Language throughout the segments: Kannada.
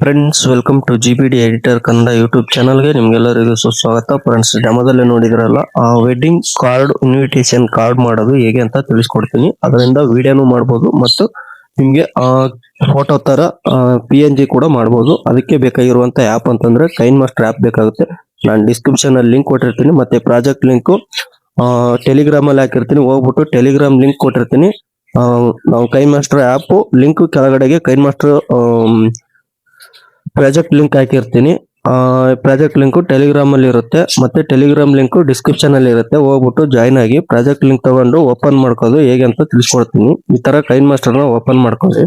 Friends, welcome to GBD editor Kannada YouTube ಚಾನಲ್ಗೆ ನಿಮ್ಗೆಲ್ಲರಿಗೂ ಸುಸ್ವಾಗತ. ಫ್ರೆಂಡ್ಸ್, ಡೆಮೋದಲ್ಲಿ ನೋಡಿದ್ರಲ್ಲ, ಆ ವೆಡ್ಡಿಂಗ್ ಕಾರ್ಡ್ ಇನ್ವಿಟೇಷನ್ ಕಾರ್ಡ್ ಮಾಡೋದು ಹೇಗೆ ಅಂತ ತಿಳಿಸ್ಕೊಡ್ತೀನಿ. ಅದರಿಂದ ವಿಡಿಯೋನು ಮಾಡ್ಬೋದು ಮತ್ತು ನಿಮ್ಗೆ ಫೋಟೋ ತರ PNG ಕೂಡ ಮಾಡ್ಬೋದು. ಅದಕ್ಕೆ ಬೇಕಾಗಿರುವಂತ ಆ್ಯಪ್ ಅಂತಂದ್ರೆ ಕೈನ್ ಮಾಸ್ಟರ್ ಆ್ಯಪ್ ಬೇಕಾಗುತ್ತೆ. ನಾನು ಡಿಸ್ಕ್ರಿಪ್ಷನ್ ಅಲ್ಲಿ ಲಿಂಕ್ ಕೊಟ್ಟಿರ್ತೀನಿ, ಮತ್ತೆ ಪ್ರಾಜೆಕ್ಟ್ ಲಿಂಕ್ ಟೆಲಿಗ್ರಾಮ್ ಅಲ್ಲಿ ಹಾಕಿರ್ತೀನಿ. ಹೋಗ್ಬಿಟ್ಟು ಟೆಲಿಗ್ರಾಮ್ ಲಿಂಕ್ ಕೊಟ್ಟಿರ್ತೀನಿ. ನಾವು ಕೈನ್ ಮಾಸ್ಟರ್ ಆ್ಯಪ್ ಲಿಂಕ್ ಕೆಳಗಡೆಗೆ ಕೈನ್ ಮಾಸ್ಟರ್ ಪ್ರಾಜೆಕ್ಟ್ ಲಿಂಕ್ ಹಾಕಿರ್ತೀನಿ. ಪ್ರಾಜೆಕ್ಟ್ ಲಿಂಕ್ ಟೆಲಿಗ್ರಾಮ್ ಅಲ್ಲಿ ಇರುತ್ತೆ, ಮತ್ತೆ ಟೆಲಿಗ್ರಾಮ್ ಲಿಂಕ್ ಡಿಸ್ಕ್ರಿಪ್ಷನ್ ಅಲ್ಲಿ ಇರುತ್ತೆ. ಹೋಗ್ಬಿಟ್ಟು ಜಾಯ್ನ್ ಆಗಿ ಪ್ರಾಜೆಕ್ಟ್ ಲಿಂಕ್ ತಗೊಂಡು ಓಪನ್ ಮಾಡ್ಕೋದು ಹೇಗೆ ಅಂತ ತಿಳಿಸ್ಕೊಡ್ತೀನಿ. ಈ ತರ ಕೈನ್ ಮಾಸ್ಟರ್ ನ ಓಪನ್ ಮಾಡ್ಕೊಳ್ಳಿ.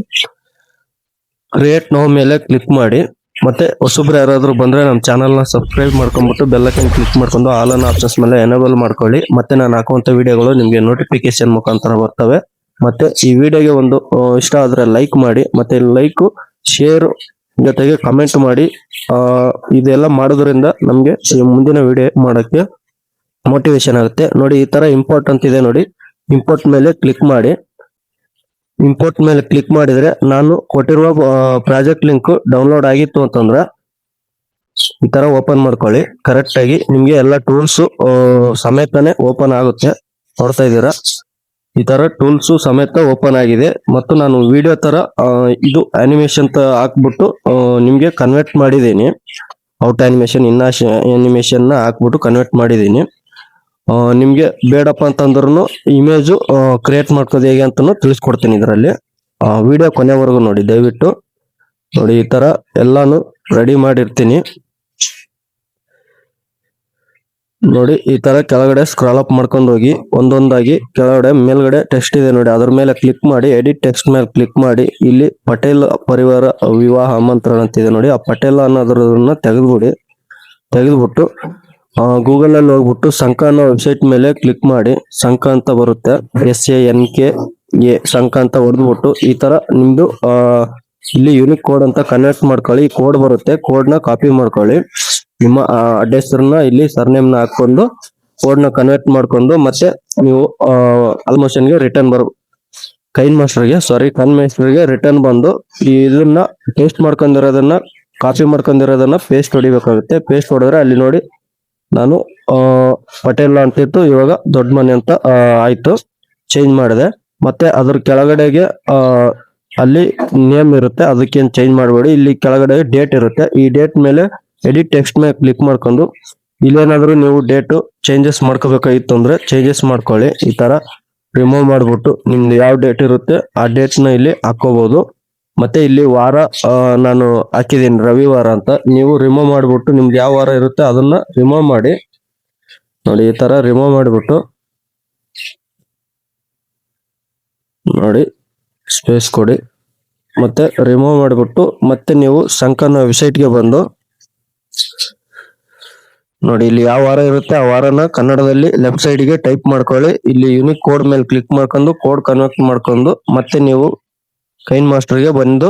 ಕ್ರಿಯೇಟ್ ನೋ ಮೇಲೆ ಕ್ಲಿಕ್ ಮಾಡಿ, ಮತ್ತೆ ಹೊಸಬ್ರು ಯಾರಾದ್ರೂ ಬಂದ್ರೆ ನಮ್ಮ ಚಾನಲ್ ನ ಸಬ್ಸ್ಕ್ರೈಬ್ ಮಾಡ್ಕೊಂಡ್ಬಿಟ್ಟು ಬೆಲ್ ಐಕಾನ್ ಕ್ಲಿಕ್ ಮಾಡ್ಕೊಂಡು ಆಲ್ ಅನ್ ಆಪ್ಷನ್ಸ್ ಮೇಲೆ ಎನೇಬಲ್ ಮಾಡ್ಕೊಳ್ಳಿ. ಮತ್ತೆ ನಾನು ಹಾಕುವಂತ ವಿಡಿಯೋಗಳು ನಿಮ್ಗೆ ನೋಟಿಫಿಕೇಶನ್ ಮುಖಾಂತರ ಬರ್ತವೆ. ಮತ್ತೆ ಈ ವಿಡಿಯೋಗೆ ಒಂದು ಇಷ್ಟ ಆದ್ರೆ ಲೈಕ್ ಮಾಡಿ, ಮತ್ತೆ ಲೈಕ್ ಶೇರ್ ಜೊತೆಗೆ ಕಮೆಂಟ್ ಮಾಡಿ. ಇದೆಲ್ಲ ಮಾಡೋದ್ರಿಂದ ನಮ್ಗೆ ಮುಂದಿನ ವಿಡಿಯೋ ಮಾಡಕ್ಕೆ ಮೋಟಿವೇಶನ್ ಆಗುತ್ತೆ. ನೋಡಿ, ಈ ತರ ಇಂಪೋರ್ಟ್ ಅಂತ ಇದೆ ನೋಡಿ, ಇಂಪೋರ್ಟ್ ಮೇಲೆ ಕ್ಲಿಕ್ ಮಾಡಿ. ಇಂಪೋರ್ಟ್ ಮೇಲೆ ಕ್ಲಿಕ್ ಮಾಡಿದ್ರೆ ನಾನು ಕೊಟ್ಟಿರುವ ಪ್ರಾಜೆಕ್ಟ್ ಲಿಂಕ್ ಡೌನ್ಲೋಡ್ ಆಗಿತ್ತು ಅಂತಂದ್ರೆ ಈ ತರ ಓಪನ್ ಮಾಡ್ಕೊಳ್ಳಿ. ಕರೆಕ್ಟ್ ಆಗಿ ನಿಮ್ಗೆ ಎಲ್ಲ ಟೂಲ್ಸ್ ಸಮೇತನೇ ಓಪನ್ ಆಗುತ್ತೆ. ನೋಡ್ತಾ ಇದ್ದೀರಾ, ಈ ತರ ಟೂಲ್ಸ್ ಸಮೇತ ಓಪನ್ ಆಗಿದೆ. ಮತ್ತು ನಾನು ವಿಡಿಯೋ ತರ ಇದು ಅನಿಮೇಷನ್ ಹಾಕ್ಬಿಟ್ಟು ನಿಮ್ಗೆ ಕನ್ವರ್ಟ್ ಮಾಡಿದ್ದೀನಿ. ಔಟ್ ಅನಿಮೇಷನ್ ಅನಿಮೇಷನ್ ನ ಹಾಕ್ಬಿಟ್ಟು ಕನ್ವರ್ಟ್ ಮಾಡಿದ್ದೀನಿ. ನಿಮ್ಗೆ ಬೇಡಪ್ಪ ಅಂತಂದ್ರೂ ಇಮೇಜ್ ಕ್ರಿಯೇಟ್ ಮಾಡ್ಕೋದು ಹೇಗೆ ಅಂತಾನು ತಿಳಿಸ್ಕೊಡ್ತೀನಿ ಇದರಲ್ಲಿ. ವಿಡಿಯೋ ಕೊನೆವರೆಗೂ ನೋಡಿ ದಯವಿಟ್ಟು. ನೋಡಿ, ಈ ತರ ಎಲ್ಲಾನು ರೆಡಿ ಮಾಡಿರ್ತೀನಿ. ನೋಡಿ, ಈ ತರ ಕೆಳಗಡೆ ಸ್ಕ್ರಾಲ್ ಅಪ್ ಮಾಡ್ಕೊಂಡು ಹೋಗಿ ಒಂದೊಂದಾಗಿ ಕೆಳಗಡೆ ಮೇಲ್ಗಡೆ ಟೆಕ್ಸ್ಟ್ ಇದೆ ನೋಡಿ, ಅದ್ರ ಮೇಲೆ ಕ್ಲಿಕ್ ಮಾಡಿ ಎಡಿಟ್ ಟೆಕ್ಸ್ಟ್ ಮೇಲೆ ಕ್ಲಿಕ್ ಮಾಡಿ. ಇಲ್ಲಿ ಪಟೇಲ್ ಪರಿವಾರ ವಿವಾಹ ಆಮಂತ್ರಣ ಅಂತಿದೆ ನೋಡಿ, ಆ ಪಟೇಲ್ ಅನ್ನೋದ್ರನ್ನ ತೆಗೆದ್ಬಿಟ್ಟು ಗೂಗಲ್ ಅಲ್ಲಿ ಹೋಗ್ಬಿಟ್ಟು ಸಂಕ ಅನ್ನೋ ವೆಬ್ಸೈಟ್ ಮೇಲೆ ಕ್ಲಿಕ್ ಮಾಡಿ. ಸಂಕ ಅಂತ ಬರುತ್ತೆ, SANK ಸಂಕ ಅಂತ ಹೊಡೆದ್ಬಿಟ್ಟು ಈ ತರ ನಿಮ್ದು ಇಲ್ಲಿ ಯೂನಿಕ್ ಕೋಡ್ ಅಂತ ಕನ್ವರ್ಟ್ ಮಾಡ್ಕೊಳ್ಳಿ. ಕೋಡ್ ಬರುತ್ತೆ, ಕೋಡ್ ನ ಕಾಪಿ ಮಾಡ್ಕೊಳ್ಳಿ. ನಿಮ್ಮ ಅಡ್ರೆಸ್ನ ಇಲ್ಲಿ ಸರ್ನೇಮ್ ನ ಹಾಕೊಂಡು ಕೋಡ್ ನ ಕನ್ವರ್ಟ್ ಮಾಡ್ಕೊಂಡು ಮತ್ತೆ ನೀವು ಆಲ್ಮೋಷನ್ ಗೆ ರಿಟರ್ನ್ ಕೈನ್ ಮಾಸ್ಟರ್ಗೆ ರಿಟರ್ನ್ ಬಂದು ಇದನ್ನ ಪೇಸ್ಟ್ ಮಾಡ್ಕೊಂಡಿರೋದನ್ನ ಕಾಪಿ ಮಾಡ್ಕೊಂಡಿರೋದನ್ನ ಪೇಸ್ಟ್ ಹೊಡಿಬೇಕಾಗುತ್ತೆ. ಪೇಸ್ಟ್ ಹೊಡೆದ್ರೆ ಅಲ್ಲಿ ನೋಡಿ ನಾನು ಪಟೇಲ್ ಅಂತಿತ್ತು, ಇವಾಗ ದೊಡ್ಡ ಮನೆ ಅಂತ ಆಯ್ತು, ಚೇಂಜ್ ಮಾಡಿದೆ. ಮತ್ತೆ ಅದ್ರ ಕೆಳಗಡೆಗೆ ಅಲ್ಲಿ ನೇಮ್ ಇರುತ್ತೆ, ಅದಕ್ಕೇನು ಚೇಂಜ್ ಮಾಡಬೇಡಿ. ಇಲ್ಲಿ ಕೆಳಗಡೆ ಡೇಟ್ ಇರುತ್ತೆ, ಈ ಡೇಟ್ ಮೇಲೆ ಎಡಿಟ್ ಟೆಕ್ಸ್ಟ್ ಮೇಲೆ ಕ್ಲಿಕ್ ಮಾಡ್ಕೊಂಡು ಇಲ್ಲೇನಾದ್ರೂ ನೀವು ಡೇಟ್ ಚೇಂಜಸ್ ಮಾಡ್ಕೋಬೇಕಾಗಿತ್ತು ಅಂದ್ರೆ ಚೇಂಜಸ್ ಮಾಡ್ಕೊಳ್ಳಿ. ಈ ತರ ರಿಮೂವ್ ಮಾಡ್ಬಿಟ್ಟು ನಿಮ್ದು ಯಾವ ಡೇಟ್ ಇರುತ್ತೆ ಆ ಡೇಟ್ ನ ಇಲ್ಲಿ ಹಾಕೋಬಹುದು. ಮತ್ತೆ ಇಲ್ಲಿ ವಾರ ನಾನು ಹಾಕಿದ್ದೀನಿ ರವಿವಾರ ಅಂತ, ನೀವು ರಿಮೂವ್ ಮಾಡ್ಬಿಟ್ಟು ನಿಮ್ದು ಯಾವ ವಾರ ಇರುತ್ತೆ ಅದನ್ನ ರಿಮೂವ್ ಮಾಡಿ. ನೋಡಿ, ಈ ತರ ರಿಮೂವ್ ಮಾಡಿಬಿಟ್ಟು ನೋಡಿ ಸ್ಪೇಸ್ ಕೊಡಿ, ಮತ್ತೆ ರಿಮೂವ್ ಮಾಡಿಬಿಟ್ಟು ಮತ್ತೆ ನೀವು ಸಂಕನ ವೆಬ್ಸೈಟ್ಗೆ ಬಂದು ನೋಡಿ, ಇಲ್ಲಿ ಯಾವ ವಾರ ಇರುತ್ತೆ ಆ ವಾರನ ಕನ್ನಡದಲ್ಲಿ ಲೆಫ್ಟ್ ಸೈಡ್ ಗೆ ಟೈಪ್ ಮಾಡ್ಕೊಳ್ಳಿ. ಇಲ್ಲಿ ಯೂನಿಕ್ ಕೋಡ್ ಮೇಲೆ ಕ್ಲಿಕ್ ಮಾಡ್ಕೊಂಡು ಕೋಡ್ ಕನ್ವರ್ಟ್ ಮಾಡ್ಕೊಂಡು ಮತ್ತೆ ನೀವು ಕೈನ್ ಮಾಸ್ಟರ್ಗೆ ಬಂದು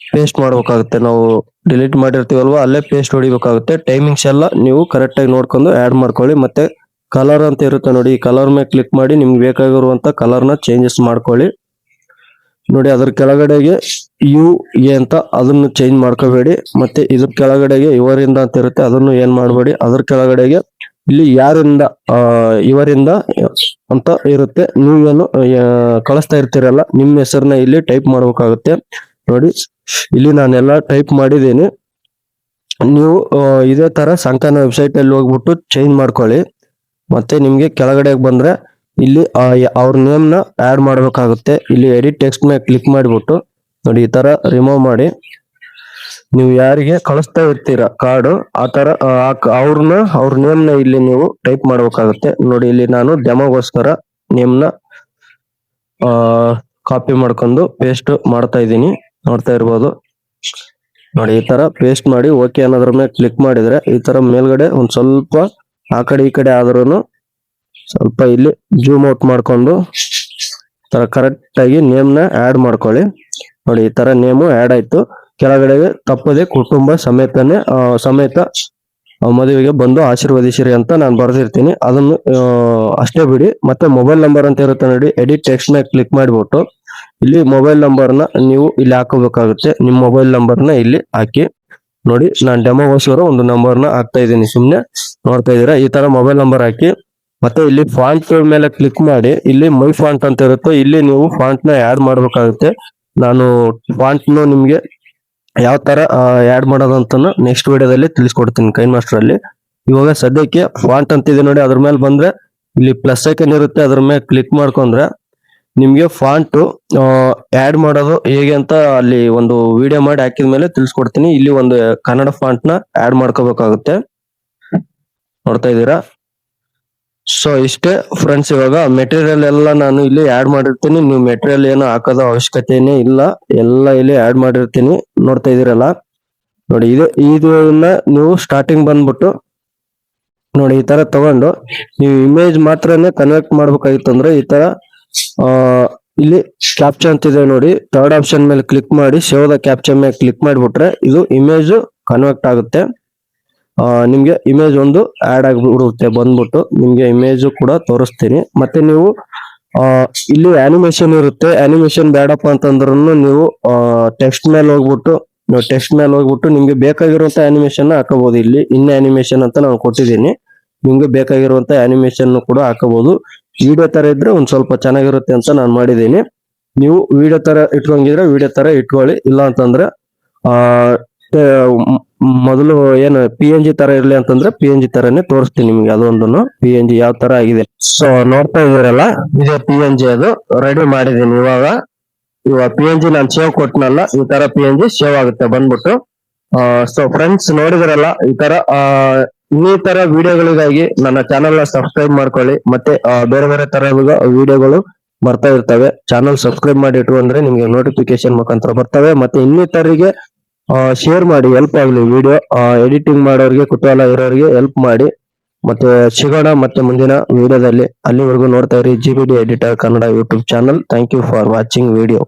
ಪೇಸ್ಟ್ ಮಾಡ್ಬೇಕಾಗುತ್ತೆ. ನಾವು ಡಿಲೀಟ್ ಮಾಡಿರ್ತೀವಲ್ವಾ, ಅಲ್ಲೇ ಪೇಸ್ಟ್ ಹೊಡಿಬೇಕಾಗುತ್ತೆ. ಟೈಮಿಂಗ್ಸ್ ಎಲ್ಲ ನೀವು ಕರೆಕ್ಟ್ ಆಗಿ ನೋಡ್ಕೊಂಡು ಆಡ್ ಮಾಡ್ಕೊಳ್ಳಿ. ಮತ್ತೆ ಕಲರ್ ಅಂತ ಇರುತ್ತೆ ನೋಡಿ, ಈ ಕಲರ್ ಮೇಲೆ ಕ್ಲಿಕ್ ಮಾಡಿ ನಿಮ್ಗೆ ಬೇಕಾಗಿರುವಂತ ಕಲರ್ ನ ಚೇಂಜಸ್ ಮಾಡ್ಕೊಳ್ಳಿ. ನೋಡಿ, ಅದ್ರ ಕೆಳಗಡೆಗೆ UA ಅಂತ ಅದನ್ನು ಚೇಂಜ್ ಮಾಡ್ಕೋಬೇಡಿ. ಮತ್ತೆ ಇದ್ರ ಕೆಳಗಡೆಗೆ ಇವರಿಂದ ಅಂತ ಇರುತ್ತೆ, ಅದನ್ನು ಏನ್ ಮಾಡಬೇಡಿ. ಅದ್ರ ಕೆಳಗಡೆಗೆ ಇಲ್ಲಿ ಯಾರಿಂದ ಇವರಿಂದ ಅಂತ ಇರುತ್ತೆ, ನೀವೇನು ಕಳಿಸ್ತಾ ಇರ್ತೀರಲ್ಲ ನಿಮ್ಮ ಹೆಸರನ್ನ ಇಲ್ಲಿ ಟೈಪ್ ಮಾಡ್ಬೇಕಾಗುತ್ತೆ. ನೋಡಿ, ಇಲ್ಲಿ ನಾನೆಲ್ಲ ಟೈಪ್ ಮಾಡಿದ್ದೀನಿ. ನೀವು ಇದೇ ತರ ಸಂಕನ ವೆಬ್ಸೈಟ್ ಅಲ್ಲಿ ಹೋಗ್ಬಿಟ್ಟು ಚೇಂಜ್ ಮಾಡ್ಕೊಳ್ಳಿ. ಮತ್ತೆ ನಿಮ್ಗೆ ಕೆಳಗಡೆ ಬಂದ್ರೆ ಇಲ್ಲಿ ಅವ್ರ ನೇಮ್ ನ ಆಡ್ ಮಾಡ್ಬೇಕಾಗುತ್ತೆ. ಇಲ್ಲಿ ಎಡಿಟ್ ಟೆಕ್ಸ್ಟ್ ಮೇಲೆ ಕ್ಲಿಕ್ ಮಾಡಿಬಿಟ್ಟು ನೋಡಿ, ಈ ತರ ರಿಮೂವ್ ಮಾಡಿ. ನೀವು ಯಾರಿಗೆ ಕಳಿಸ್ತಾ ಇರ್ತೀರಾ ಕಾರ್ಡ್ ಆ ತರ ಅವ್ರ ನೇಮ್ ನ ಇಲ್ಲಿ ನೀವು ಟೈಪ್ ಮಾಡ್ಬೇಕಾಗುತ್ತೆ. ನೋಡಿ, ಇಲ್ಲಿ ನಾನು ಡೆಮೋಗೋಸ್ಕರ ನೇಮ್ ನ ಕಾಪಿ ಮಾಡ್ಕೊಂಡು ಪೇಸ್ಟ್ ಮಾಡ್ತಾ ಇದ್ದೀನಿ, ನೋಡ್ತಾ ಇರ್ಬೋದು. ನೋಡಿ, ಈ ತರ ಪೇಸ್ಟ್ ಮಾಡಿ ಓಕೆ ಅನ್ನೋದ್ರ ಮೇಲೆ ಕ್ಲಿಕ್ ಮಾಡಿದ್ರೆ ಈ ತರ ಮೇಲ್ಗಡೆ ಒಂದ್ ಸ್ವಲ್ಪ ಆ ಕಡೆ ಈ ಕಡೆ ಆದ್ರೂ ಸ್ವಲ್ಪ ಇಲ್ಲಿ ಜೂಮ್ ಔಟ್ ಮಾಡ್ಕೊಂಡು ತರ ಕರೆಕ್ಟ್ ಆಗಿ ನೇಮ್ ನ ಆಡ್ ಮಾಡ್ಕೊಳ್ಳಿ. ನೋಡಿ, ಈ ತರ ನೇಮು ಆಡ್ ಆಯ್ತು. ಕೆಳಗಡೆಗೆ ತಪ್ಪದೆ ಕುಟುಂಬ ಸಮೇತ ಮದುವೆಗೆ ಬಂದು ಆಶೀರ್ವದಿಸಿರಿ ಅಂತ ನಾನು ಬರ್ದಿರ್ತೀನಿ, ಅದನ್ನು ಅಷ್ಟೇ ಬಿಡಿ. ಮತ್ತೆ ಮೊಬೈಲ್ ನಂಬರ್ ಅಂತ ಇರುತ್ತೆ ನೋಡಿ, ಎಡಿಟ್ ಟೆಕ್ಸ್ಟ್ ನ ಕ್ಲಿಕ್ ಮಾಡಿಬಿಟ್ಟು ಇಲ್ಲಿ ಮೊಬೈಲ್ ನಂಬರ್ ನ ನೀವು ಇಲ್ಲಿ ಹಾಕೋಬೇಕಾಗುತ್ತೆ. ನಿಮ್ಮ ಮೊಬೈಲ್ ನಂಬರ್ ನ ಇಲ್ಲಿ ಹಾಕಿ ನೋಡಿ ನಾನು ಡೆಮೋಗೋಸ್ಕರ ಒಂದು ನಂಬರ್ನ ಹಾಕ್ತಾ ಇದ್ದೀನಿ, ಸುಮ್ಮನೆ ನೋಡ್ತಾ ಇದ್ದೀರಾ. ಈ ತರ ಮೊಬೈಲ್ ನಂಬರ್ ಹಾಕಿ ಮತ್ತೆ ಇಲ್ಲಿ ಫಾಂಟ್ ಮೇಲೆ ಕ್ಲಿಕ್ ಮಾಡಿ ಇಲ್ಲಿ ಮೈ ಫಾಂಟ್ ಅಂತ ಇರುತ್ತೆ, ಇಲ್ಲಿ ನೀವು ಫಾಂಟ್ ನ ಆಡ್ ಮಾಡ್ಬೇಕಾಗುತ್ತೆ. ನಾನು ಫಾಂಟ್ ನಿಮ್ಗೆ ಯಾವ ತರ ಆಡ್ ಮಾಡೋದು ಅಂತ ನೆಕ್ಸ್ಟ್ ವಿಡಿಯೋದಲ್ಲಿ ತಿಳಿಸ್ಕೊಡ್ತೀನಿ ಕೈನ್ ಮಾಸ್ಟರ್ ಅಲ್ಲಿ. ಇವಾಗ ಸದ್ಯಕ್ಕೆ ಫಾಂಟ್ ಅಂತಿದೆ ನೋಡಿ, ಅದ್ರ ಮೇಲೆ ಬಂದ್ರೆ ಇಲ್ಲಿ ಪ್ಲಸ್ ಐಕನ್ ಇರುತ್ತೆ, ಅದ್ರ ಮೇಲೆ ಕ್ಲಿಕ್ ಮಾಡ್ಕೊಂಡ್ರೆ ನಿಮ್ಗೆ ಫಾಂಟ್ ಆಡ್ ಮಾಡೋದು ಹೇಗೆ ಅಂತ ಅಲ್ಲಿ ಒಂದು ವಿಡಿಯೋ ಮಾಡಿ ಹಾಕಿದ ಮೇಲೆ ತಿಳಿಸ್ಕೊಡ್ತೀನಿ. ಇಲ್ಲಿ ಒಂದು ಕನ್ನಡ ಫಾಂಟ್ ನ ಆಡ್ ಮಾಡ್ಕೋಬೇಕಾಗುತ್ತೆ, ನೋಡ್ತಾ ಇದ್ದೀರಾ. ಸೊ ಇಷ್ಟೇ ಫ್ರೆಂಡ್ಸ್, ಇವಾಗ ಮೆಟೀರಿಯಲ್ ಎಲ್ಲ ನಾನು ಇಲ್ಲಿ ಆಡ್ ಮಾಡಿರ್ತೀನಿ. ನೀವು ಮೆಟೀರಿಯಲ್ ಏನು ಹಾಕೋದ ಅವಶ್ಯಕತೆನೇ ಇಲ್ಲ, ಎಲ್ಲ ಇಲ್ಲಿ ಆಡ್ ಮಾಡಿರ್ತೀನಿ, ನೋಡ್ತಾ ಇದೀರಲ್ಲ. ನೋಡಿ ಇದನ್ನ ನೀವು ಸ್ಟಾರ್ಟಿಂಗ್ ಬಂದ್ಬಿಟ್ಟು ನೋಡಿ ಈ ತರ ತಗೊಂಡು ನೀವು ಇಮೇಜ್ ಮಾತ್ರನೇ ಕನ್ವರ್ಟ್ ಮಾಡ್ಬೇಕಾಗಿತ್ತು ಅಂದ್ರೆ ಈ ತರ ಇಲ್ಲಿ ಕ್ಯಾಪ್ಚಾ ಅಂತಿದೆ ನೋಡಿ, ಥರ್ಡ್ ಆಪ್ಷನ್ ಮೇಲೆ ಕ್ಲಿಕ್ ಮಾಡಿ ಸೇವ್ ದ ಕ್ಯಾಪ್ಚಾ ಮೇಲೆ ಕ್ಲಿಕ್ ಮಾಡಿಬಿಟ್ರೆ ಇದು ಇಮೇಜ್ ಕನ್ವರ್ಟ್ ಆಗುತ್ತೆ. ನಿಮ್ಗೆ ಇಮೇಜ್ ಒಂದು ಆಡ್ ಆಗಿಬಿಡುತ್ತೆ, ಬಂದ್ಬಿಟ್ಟು ನಿಮ್ಗೆ ಇಮೇಜ್ ಕೂಡ ತೋರಿಸ್ತೀನಿ. ಮತ್ತೆ ನೀವು ಇಲ್ಲಿ ಆನಿಮೇಷನ್ ಇರುತ್ತೆ, ಆನಿಮೇಷನ್ ಬೇಡಪ್ಪ ಅಂತಂದ್ರೂ ನೀವು ಟೆಕ್ಸ್ಟ್ ಮೇಲೆ ಹೋಗ್ಬಿಟ್ಟು ನಿಮ್ಗೆ ಬೇಕಾಗಿರುವಂತ ಆನಿಮೇಷನ್ ಹಾಕಬಹುದು. ಇಲ್ಲಿ ಇನ್ ಆನಿಮೇಷನ್ ಅಂತ ನಾನು ಕೊಟ್ಟಿದ್ದೀನಿ, ನಿಮ್ಗೆ ಬೇಕಾಗಿರುವಂತ ಆನಿಮೇಷನ್ ಕೂಡ ಹಾಕಬಹುದು. ವಿಡಿಯೋ ತರ ಇದ್ರೆ ಒಂದ್ ಸ್ವಲ್ಪ ಚೆನ್ನಾಗಿರುತ್ತೆ ಅಂತ ನಾನು ಮಾಡಿದ್ದೀನಿ. ನೀವು ವಿಡಿಯೋ ತರ ಇಟ್ಕೊಂಗಿದ್ರೆ ವಿಡಿಯೋ ತರ ಇಟ್ಕೊಳ್ಳಿ, ಇಲ್ಲ ಅಂತಂದ್ರೆ ಮೊದಲು ಏನು PNG ತರ ಇರ್ಲಿ ಅಂತಂದ್ರೆ PNG ತರನೇ ತೋರಿಸ್ತೀನಿ ನಿಮ್ಗೆ. ಅದೊಂದನ್ನು PNG ಯಾವ ತರ ಆಗಿದೆ. ಸೊ ನೋಡ್ತಾ ಇದೀರಲ್ಲ, ಇದೇ PNG, ಅದು ರೆಡಿ ಮಾಡಿದೀನಿ. ಇವಾಗ PNG ನಾನು ಸೇವ್ ಕೊಟ್ಟನಲ್ಲ, ಈ ತರ PNG ಸೇವ್ ಆಗುತ್ತೆ ಬಂದ್ಬಿಟ್ಟು. ಸೊ ಫ್ರೆಂಡ್ಸ್ ನೋಡಿದ್ರಲ್ಲ, ಈ ತರ ಈ ತರ ವಿಡಿಯೋಗಳಿಗಾಗಿ ನನ್ನ ಚಾನೆಲ್ ನ ಸಬ್ಸ್ಕ್ರೈಬ್ ಮಾಡ್ಕೊಳ್ಳಿ. ಮತ್ತೆ ಬೇರೆ ಬೇರೆ ತರಹದ ವಿಡಿಯೋಗಳು ಬರ್ತಾ ಇರ್ತವೆ. ಚಾನಲ್ ಸಬ್ಸ್ಕ್ರೈಬ್ ಮಾಡಿ ಇಟ್ಕೊಂಡ್ರೆ ನಿಮ್ಗೆ ನೋಟಿಫಿಕೇಶನ್ ಮುಖಾಂತರ ಬರ್ತವೆ. ಮತ್ತೆ ಇನ್ನಿತರಿಗೆ ಶೇರ್ ಮಾಡಿ, ಹೆಲ್ಪ್ ಆಗಲಿ ವಿಡಿಯೋ ಎಡಿಟಿಂಗ್ ಮಾಡೋರಿಗೆ, ಕುತೂಹಲ ಇರೋರಿಗೆ ಹೆಲ್ಪ್ ಮಾಡಿ. ಮತ್ತೆ ಸಿಗೋಣ ಮತ್ತೆ ಮುಂದಿನ ವಿಡಿಯೋದಲ್ಲಿ. ಅಲ್ಲಿವರೆಗೂ ನೋಡ್ತಾ ಇರಿ GBD editor Kannada YouTube channel. Thank you for watching video.